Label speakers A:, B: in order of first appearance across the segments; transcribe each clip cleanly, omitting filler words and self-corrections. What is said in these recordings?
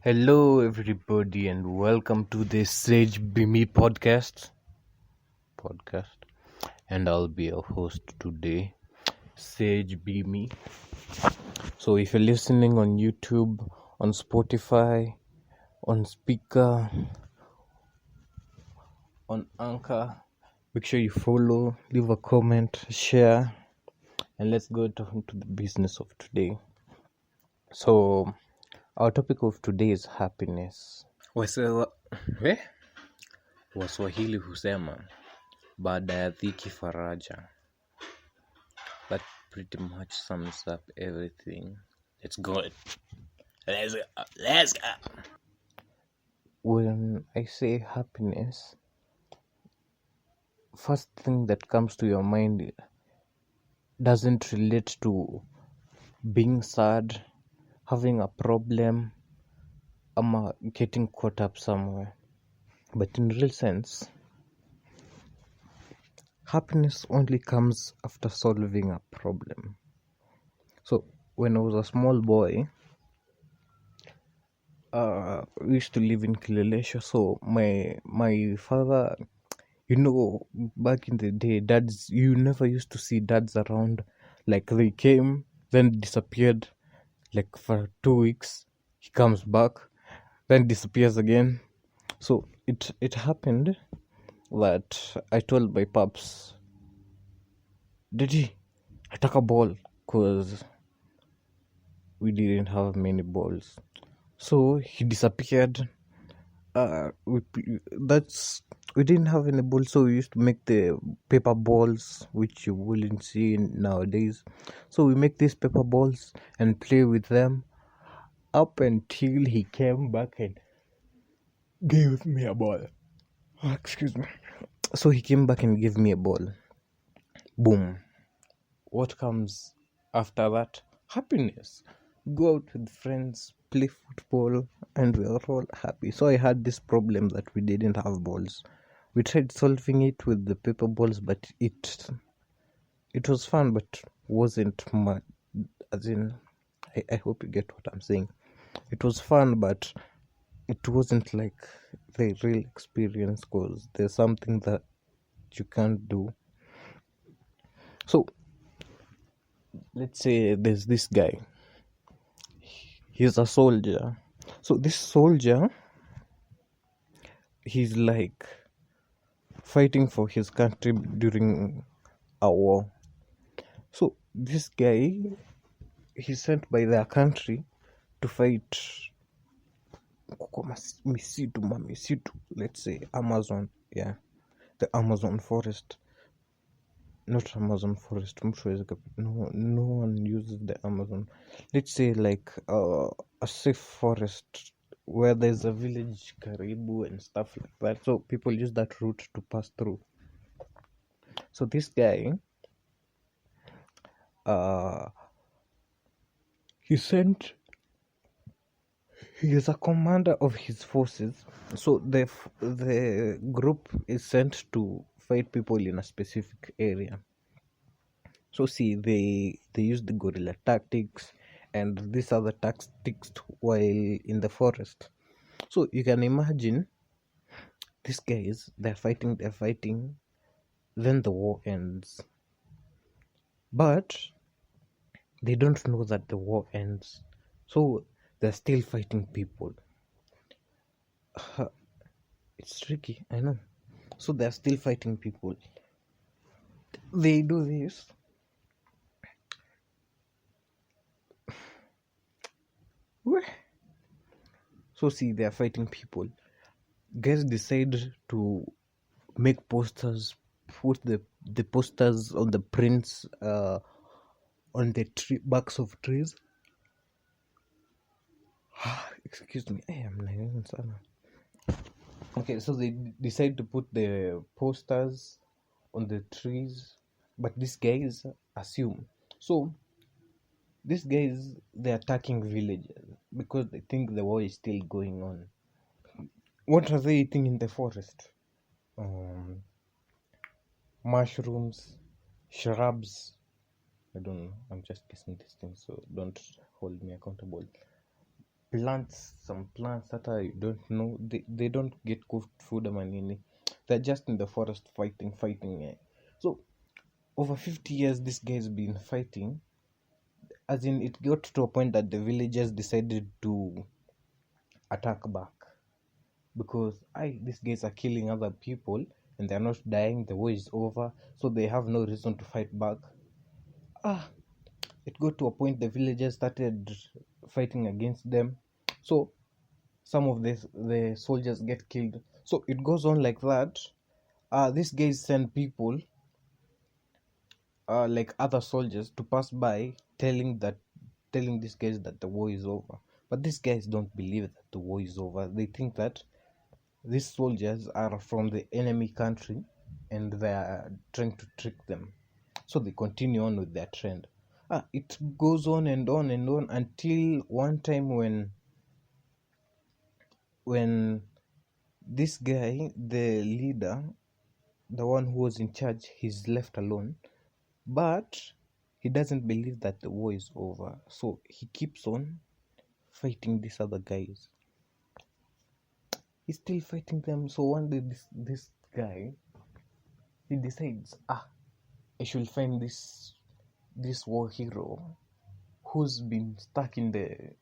A: Hello, everybody, and welcome to the Sage Bimi podcast. And I'll be your host today, Sage Bimi. So, if you're listening on YouTube, on Spotify, on Speaker, on Anchor, make sure you follow, leave a comment, share, and let's go to the business of today. So, our topic of today is happiness. Waswahili husema baada ya dhiki faraja. That pretty much sums up everything. Let's go. When I say happiness, first thing that comes to your mind doesn't relate to being sad, having a problem, or getting caught up somewhere. But in real sense, happiness only comes after solving a problem. So when I was a small boy, we used to live in Kilelesha. So my father, back in the day, dads, you never used to see dads around. Like, they came, then disappeared. Like, for 2 weeks, he comes back, then disappears again. So it happened that I told my pops, Daddy, I took a ball, because we didn't have many balls. So he disappeared. We didn't have any balls, so we used to make the paper balls, which you wouldn't see nowadays. So we make these paper balls and play with them up until he came back and gave me a ball. Excuse me. So he came back and gave me a ball. Boom. What comes after that? Happiness. Go out with friends, play football, and we are all happy. So I had this problem that we didn't have balls. We tried solving it with the paper balls, but it was fun, but wasn't much. As in, I hope you get what I'm saying. It was fun, but it wasn't like the real experience, because there's something that you can't do. So let's say there's this guy. He's a soldier. So this soldier, he's like fighting for his country during a war. So this guy, he's sent by their country to fight misitu, let's say Amazon. Yeah, the Amazon forest. Not Amazon forest. No one uses the Amazon. Let's say like a safe forest where there's a village karibu and stuff like that. So people use that route to pass through. So this guy, he is a commander of his forces. So the group is sent to fight people in a specific area. So see, they use the guerrilla tactics and these other tactics while in the forest. So you can imagine these guys, they're fighting, then the war ends. But they don't know that the war ends. So they're still fighting people. It's tricky, I know. So they're still fighting people. They do this. So see, they're fighting people. Guys decide to make posters, put the posters on the prints on the backs of trees. Excuse me, I am not. Okay, so they decide to put the posters on the trees, but these guys assume. So these guys, they're attacking villages because they think the war is still going on. What are they eating in the forest? Mushrooms, shrubs. I don't know. I'm just guessing these things, so don't hold me accountable. plants, some plants that I don't know. They don't get cooked food or nini. They're just in the forest fighting. So over 50 years, this guy's been fighting. As in, it got to a point that the villagers decided to attack back because these guys are killing other people and they're not dying. The war is over, so they have no reason to fight back. It got to a point the villagers started fighting against them. So some of the soldiers get killed. So it goes on like that. These guys send people, like other soldiers, to pass by, telling these guys that the war is over. But these guys don't believe that the war is over. They think that these soldiers are from the enemy country and they are trying to trick them. So they continue on with their trend. It goes on and on and on until one time when this guy, the leader, the one who was in charge, he's left alone. But he doesn't believe that the war is over. So he keeps on fighting these other guys. He's still fighting them. So one day this guy, he decides, I should find this war hero who's been stuck in the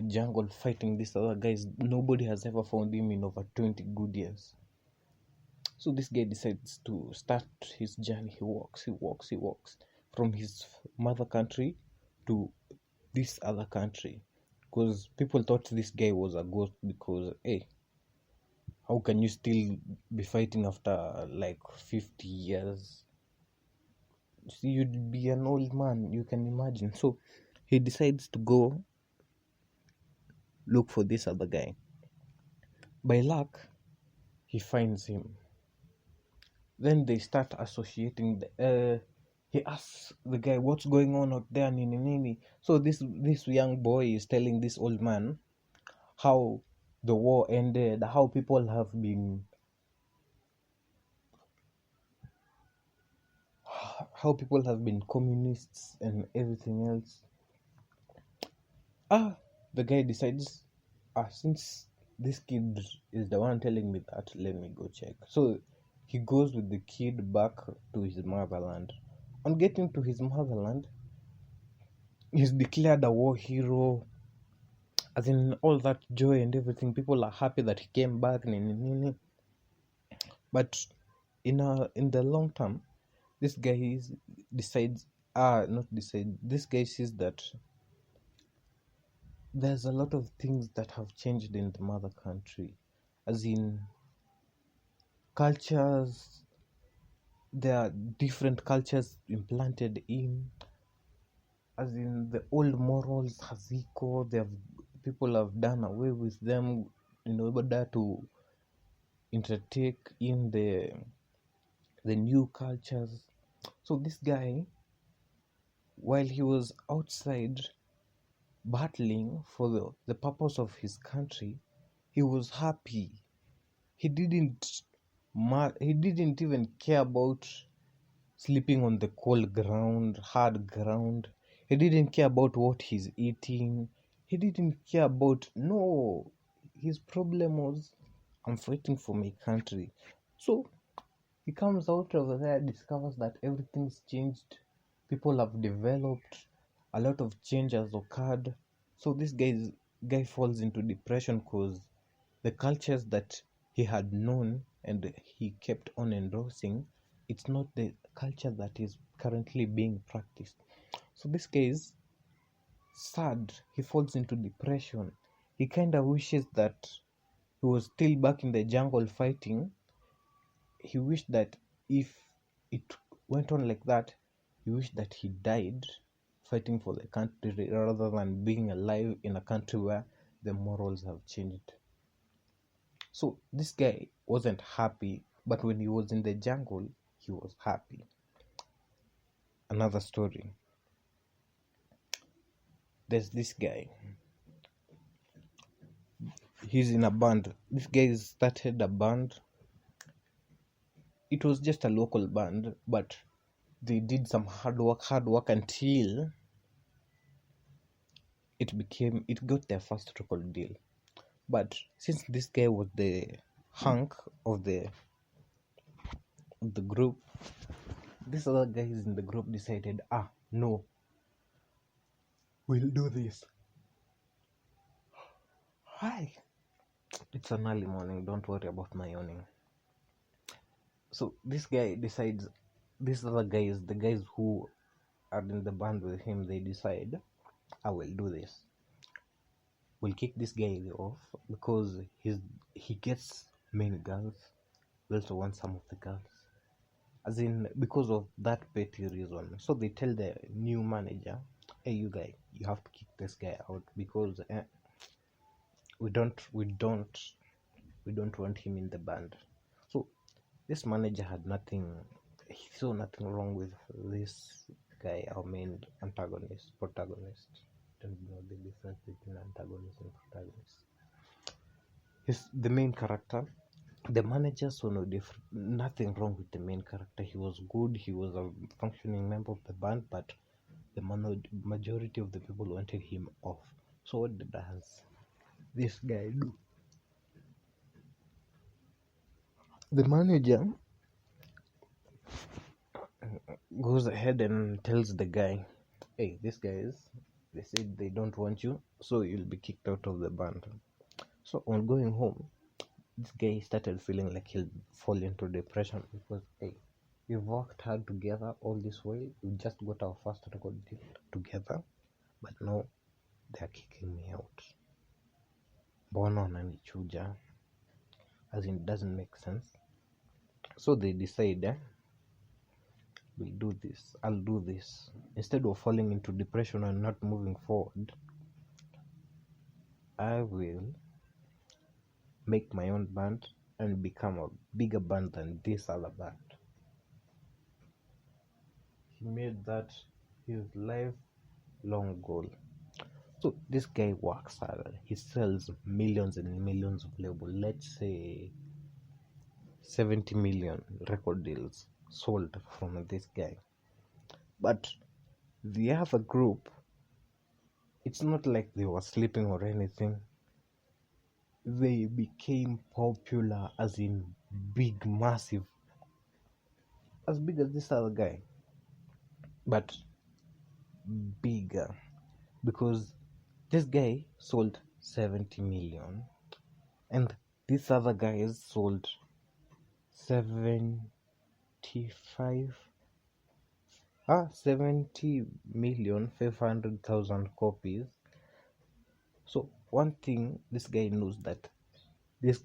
A: jungle fighting these other guys. Nobody has ever found him in over 20 good years. So this guy decides to start his journey. He walks from his mother country to this other country, because people thought this guy was a ghost. Because how can you still be fighting after like 50 years? See, you'd be an old man, you can imagine. So he decides to go look for this other guy. By luck, he finds him. Then they start associating. He asks the guy, "What's going on out there, nini nini?" So this young boy is telling this old man how the war ended, how people have been communists and everything else. The guy decides, since this kid is the one telling me that, let me go check. So he goes with the kid back to his motherland. On getting to his motherland, he's declared a war hero. As in, all that joy and everything, people are happy that he came back. But in the long term, this guy this guy sees that there's a lot of things that have changed in the mother country. As in, cultures, there are different cultures implanted in. As in, the old morals people have done away with them in order to intake in the new cultures. So this guy, while he was outside battling for the purpose of his country, he was happy. He didn't even care about sleeping on the cold ground, hard ground. He didn't care about what he's eating. He didn't care about, no. His problem was, I'm fighting for my country. So he comes out over there, discovers that everything's changed. People have developed. A lot of change has occurred. So this guy falls into depression because the cultures that he had known and he kept on endorsing, it's not the culture that is currently being practiced. So this guy is sad. He falls into depression. He kind of wishes that he was still back in the jungle fighting. He wished that if it went on like that, he wished that he died fighting for the country rather than being alive in a country where the morals have changed. So this guy wasn't happy, but when he was in the jungle, he was happy. Another story. There's this guy. He's in a band. This guy started a band. It was just a local band, but they did some hard work until it got their first record deal. But since this guy was the hunk of the group, these other guys in the group decided, no, we'll do this. Hi, it's an early morning, don't worry about my yawning. So this guy decides, these other guys, the guys who are in the band with him, they decide, I will do this. We'll kick this guy off because he gets many girls. We also want some of the girls. As in, because of that petty reason. So they tell the new manager, hey, you guy, you have to kick this guy out because we don't want him in the band. So this manager had nothing, he saw nothing wrong with this guy, our main protagonist. Don't know the difference between antagonist and protagonist. He's the main character. The manager saw nothing wrong with the main character. He was good, he was a functioning member of the band, but the majority of the people wanted him off. So what does this guy do? The manager goes ahead and tells the guy, hey, these guys, they said they don't want you, so you'll be kicked out of the band. So on going home, this guy started feeling like he'll fall into depression because, hey, we've worked hard together all this way. We just got our first record deal together, but now they're kicking me out. Mbona wananichuja? As in, it doesn't make sense. So they decide, we'll do this. I'll do this. Instead of falling into depression and not moving forward, I will make my own band and become a bigger band than this other band. He made that his lifelong goal. So this guy works hard. He sells millions and millions of labels. Let's say 70 million record deals sold from this guy. But the other group, it's not like they were sleeping or anything. They became popular, as in big, massive, as big as this other guy, but bigger, because this guy sold 70 million and this other guys sold 70,500,000 copies. So one thing this guy knows, that this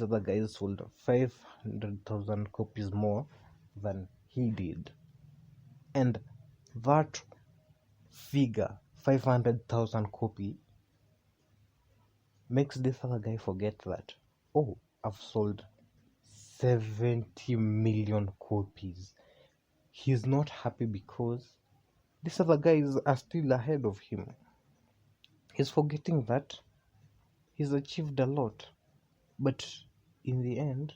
A: other guy sold 500,000 copies more than he did, and that figure 500,000 copy makes this other guy forget that, oh, I've sold 70 million copies. He's not happy because these other guys are still ahead of him. He's forgetting that he's achieved a lot, but in the end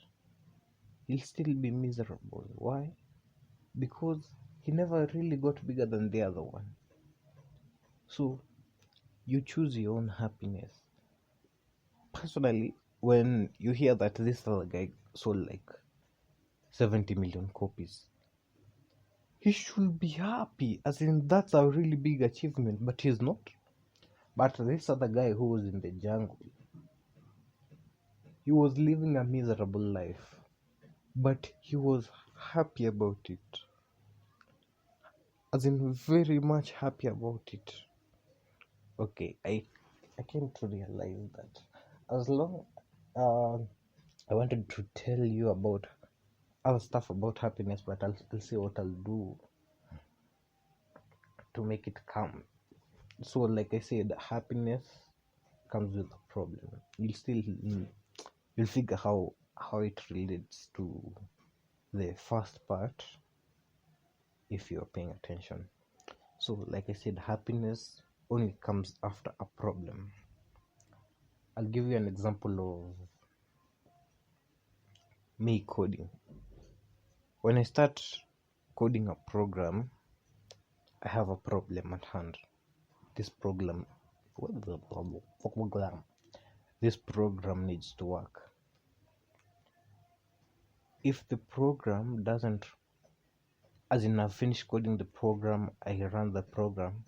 A: he'll still be miserable. Why? Because he never really got bigger than the other one. So you choose your own happiness. Personally, when you hear that this other guy sold like 70 million copies, he should be happy, as in that's a really big achievement, but he's not. But this other guy who was in the jungle, he was living a miserable life, but he was happy about it, as in very much happy about it. Okay, I came to realize that as long I wanted to tell you about other stuff about happiness, but I'll see what I'll do to make it come. So like I said, happiness comes with a problem. You'll figure how it relates to the first part if you're paying attention. So like I said, happiness only comes after a problem. I'll give you an example of me coding. When I start coding a program, I have a problem at hand. This problem this program needs to work. If the program doesn't, as in I've finished coding the program, I run the program,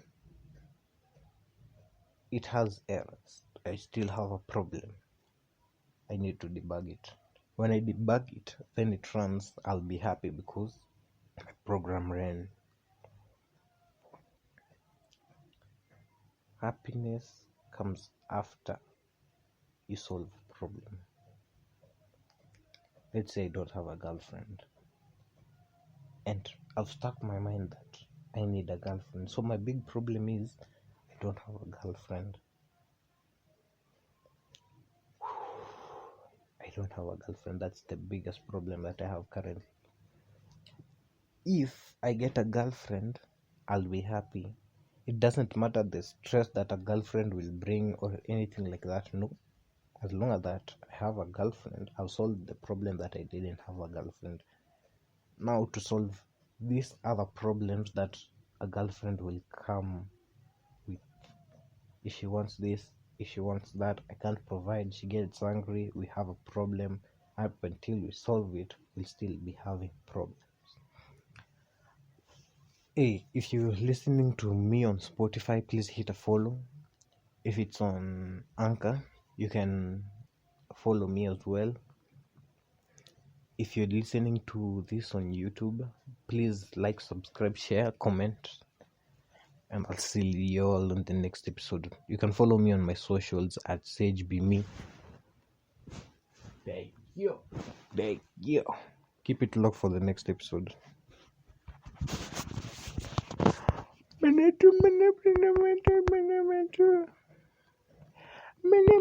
A: it has errors, I still have a problem, I need to debug it. When I debug it, then it runs, I'll be happy because my program ran. Happiness comes after you solve a problem. Let's say I don't have a girlfriend, and I've stuck my mind that I need a girlfriend. So my big problem is I don't have a girlfriend. I don't have a girlfriend. That's the biggest problem that I have currently. If I get a girlfriend, I'll be happy. It doesn't matter the stress that a girlfriend will bring or anything like that. No. As long as that I have a girlfriend, I'll solve the problem that I didn't have a girlfriend. Now to solve these other problems that a girlfriend will come with. If she wants this, if she wants that, I can't provide, she gets angry, we have a problem. Up until we solve it, we'll still be having problems. Hey, if you're listening to me on Spotify, please hit a follow. If it's on Anchor, you can follow me as well. If you're listening to this on YouTube, please like, subscribe, share, comment, and I'll see you all in the next episode. You can follow me on my socials at SageBeMe. Thank you. Keep it locked for the next episode. Minute.